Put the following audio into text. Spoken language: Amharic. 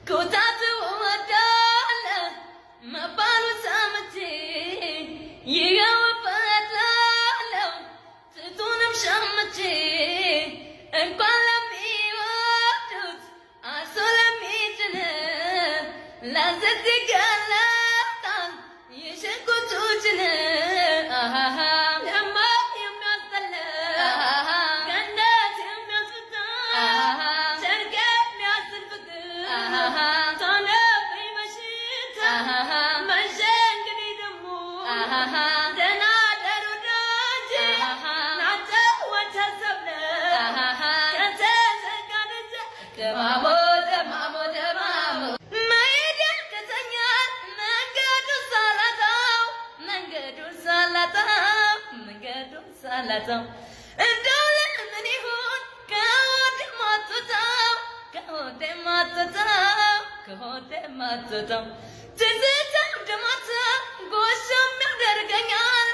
ኮታት ወዳለ መባሉ ሰምቼ ይገባበታለሁ ትቱንም ሸምቼ እንኳን ለሚወዱት አርሶ ለሚጭን ላንዘት ይገለጣል የሸንኮቱ ጭን እንደው ለምን ይሁን ከሆዴ ማጥተው ትዝታው ደማታ ጎሸም ያደርገኛል